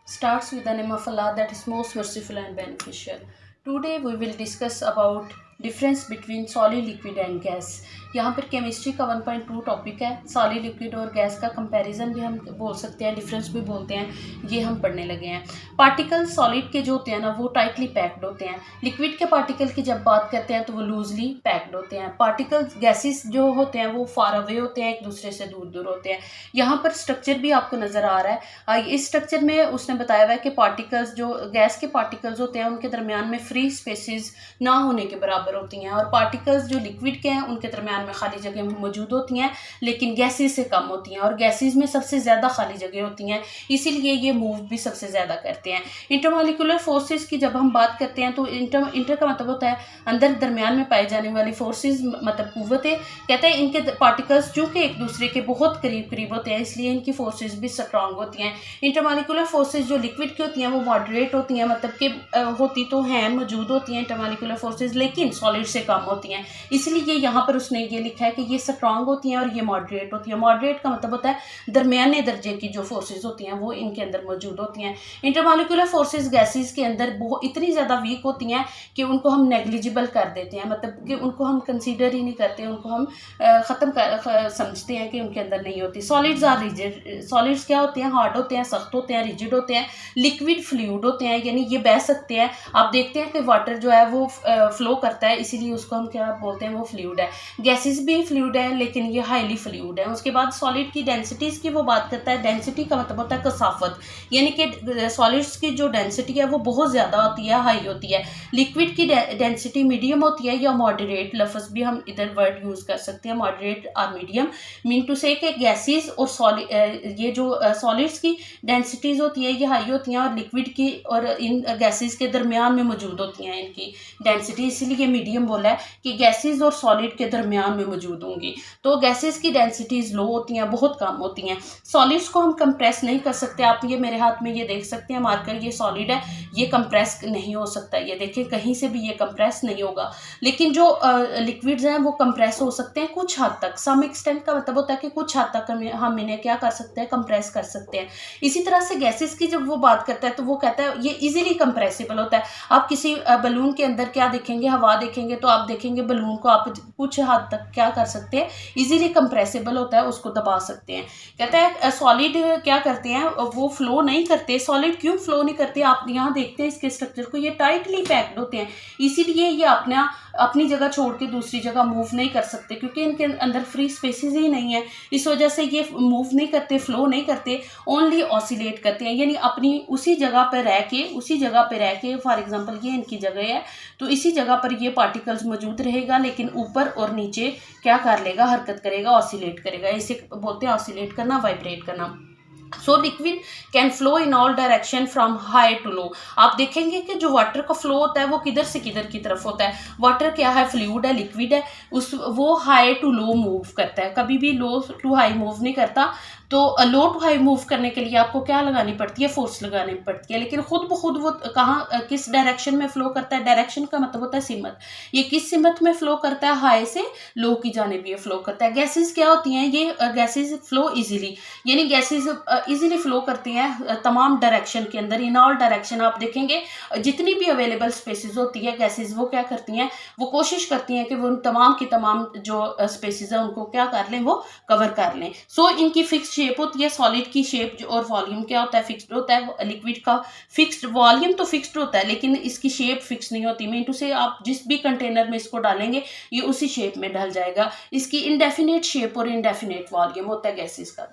starts with the name of Allah that is most merciful and beneficial. Today we will discuss about difference between solid liquid and gas. यहाँ पर chemistry का 1.2 topic है। Solid liquid और gas का comparison भी हम बोल सकते हैं, डिफरेंस भी बोलते हैं, ये हम पढ़ने लगे हैं। पार्टिकल सॉलिड के जो होते हैं ना वो टाइटली पैक्ड होते हैं। लिक्विड के पार्टिकल की जब बात करते हैं तो वो लूजली पैक्ड होते हैं। पार्टिकल गैसेस जो होते हैं वो फार अवे होते हैं, एक दूसरे से दूर दूर होते हैं। यहाँ पर स्ट्रक्चर भी आपको नज़र आ रहा है। इस स्ट्रक्चर में उसने बताया हुआ है कि पार्टिकल्स जो गैस के पार्टिकल्स होते हैं उनके दरमियान में फ्री स्पेसिस ना होने के बराबर होती हैं, और पार्टिकल्स जो लिक्विड के हैं उनके दरमियान में खाली जगह मौजूद होती हैं, लेकिन गैसेस से कम होती हैं, और गैसेस में सबसे ज़्यादा खाली जगह होती हैं, इसीलिए ये मूव भी सबसे ज़्यादा करते हैं। इंटरमॉलिक्यूलर फोर्सेस की जब हम बात करते हैं तो इंटर का मतलब होता है अंदर दरमियान में पाई जाने वाली फोर्सेस, मतलब कुव्वतें। कहते हैं इनके पार्टिकल्स चूँकि एक दूसरे के बहुत करीब करीब होते हैं इसलिए इनकी फोर्सेस भी स्ट्रांग होती हैं। इंटरमॉलिक्यूलर फोर्सेस जो लिक्विड की होती हैं वो मॉडरेट होती हैं, मतलब कि होती तो हैं, मौजूद होती हैं इंटरमॉलिक्यूलर फोर्सेस, लेकिन सॉलिड से कम होती हैं। इसलिए यहाँ पर उसने ये लिखा है कि ये स्ट्रांग होती हैं और ये मॉडरेट होती हैं। मॉडरेट का मतलब होता है दरमियाने दर्जे की जो फोर्सेस होती हैं वो इनके अंदर मौजूद होती हैं। इंटरमॉलिक्यूलर फोर्सेस गैसेस के अंदर बहुत इतनी ज़्यादा वीक होती हैं कि उनको हम नेग्लिजिबल कर देते हैं, मतलब कि उनको हम कंसीडर ही नहीं करते, उनको हम समझते हैं कि उनके अंदर नहीं होती। Solids are rigid. सॉलिड्स क्या होते हैं? हार्ड होते हैं, सख्त होते हैं, रिजिड होते हैं, लिक्विड फ्लूइड होते हैं, यानी ये बह सकते हैं। आप देखते हैं कि वाटर जो है वो फ्लो करता है, इसीलिए उसको हम क्या बोलते हैं, वो फ्लूइड है। गैसेस भी फ्लूइड है लेकिन ये हाईली फ्लूइड है। उसके बाद सॉलिड की डेंसिटीज की वो बात करता है। डेंसिटी का मतलब होता है कसाफत, यानी कि सॉलिड्स की जो डेंसिटी है वो बहुत ज़्यादा होती है, हाई होती है। लिक्विड की डेंसिटी मीडियम होती है या मॉडरेट, लफ्ज़ भी हम इधर वर्ड यूज़ कर सकते हैं, मॉडरेट और मीडियम, मीन टू से कि गैसेस और ये जो सॉलिड्स की डेंसिटीज़ होती है ये हाई होती हैं, और लिक्विड की और इन गैसेस के दरमियान में मौजूद होती हैं इनकी डेंसिटी, इसीलिए मीडियम बोला है कि गैसेस और सॉलिड के दरमियान में मौजूद होंगी। तो गैसेस की डेंसिटीज़ लो होती हैं, बहुत कम होती हैं। सॉलिड्स को हम कंप्रेस नहीं कर सकते। आप ये मेरे हाथ में ये देख सकते हैं मार्कर, ये सॉलिड है, ये कंप्रेस नहीं हो सकता, ये देखिए कहीं से भी ये कंप्रेस नहीं होगा। लेकिन जो लिक्विड्स हैं वो कंप्रेस हो सकते हैं कुछ हद तक। सम एक्सटेंट का मतलब होता है कि कुछ हद तक हम इन्हें क्या कर सकते हैं, कंप्रेस कर सकते हैं। इसी तरह से गैसेस की जब वो बात करता है तो वो कहता है ये इजीली कंप्रेसिबल होता है। आप किसी बलून के अंदर क्या देखेंगे, हवा देखेंगे, तो आप देखेंगे बलून को आप कुछ हद तक क्या कर सकते हैं, इजीली कंप्रेसिबल होता है, उसको दबा सकते हैं। कहता है सॉलिड क्या करते हैं, वो फ्लो नहीं करते। सॉलिड क्यों फ्लो नहीं करते? आप यहाँ देखते हैं इसके स्ट्रक्चर को, ये टाइटली पैक्ड होते हैं, इसीलिए ये अपनी जगह छोड़ के दूसरी जगह मूव नहीं कर सकते, क्योंकि इनके अंदर फ्री स्पेसेस ही नहीं है। इस वजह से ये मूव नहीं करते, फ्लो नहीं करते, ओनली ऑसिलेट करते हैं, यानी अपनी उसी जगह पर रह के फॉर एग्जांपल ये इनकी जगह है तो इसी जगह पर ये पार्टिकल्स मौजूद रहेगा, लेकिन ऊपर और नीचे क्या कर लेगा, हरकत करेगा, ऑसिलेट करेगा। इसे बोलते हैं ऑसिलेट करना, वाइब्रेट करना। So liquid can flow in all direction from high to low. आप देखेंगे कि जो वाटर का फ्लो होता है वो किधर से किधर की तरफ होता है। वाटर क्या है, फ्लूइड है, लिक्विड है, वो हाई टू लो मूव करता है, कभी भी लो टू हाई मूव नहीं करता। तो लो टू हाई मूव करने के लिए आपको क्या लगानी पड़ती है, फोर्स लगानी पड़ती है, लेकिन खुद ब खुद वो कहाँ किस डायरेक्शन में फ्लो करता है। डायरेक्शन का मतलब होता है सिमत, ये किस सिमत में फ्लो करता है, हाई से लो की जानिब ये फ्लो करता है। गैसेस क्या होती हैं, ये गैसेस फ्लो इजीली, यानी गैसेस इजीली फ्लो करती हैं तमाम डायरेक्शन के अंदर, इन ऑल डायरेक्शन। आप देखेंगे जितनी भी अवेलेबल स्पेसेस होती है गैसेस, वो क्या करती हैं, वो कोशिश करती हैं कि वो उन तमाम की तमाम जो स्पेसेस हैं उनको क्या कर लें, वो कवर कर लें। सो इनकी फिक्स शेप होती है। सॉलिड की शेप और वॉल्यूम क्या होता है, फिक्स्ड होता है। लिक्विड का फिक्स्ड वॉल्यूम तो फिक्स्ड होता है, लेकिन इसकी शेप फिक्स नहीं होती। मीन टू से आप जिस भी कंटेनर में इसको डालेंगे ये उसी शेप में ढल जाएगा। इसकी इनडेफिनेट शेप और इनडेफिनेट वॉल्यूम होता है गैसेस का।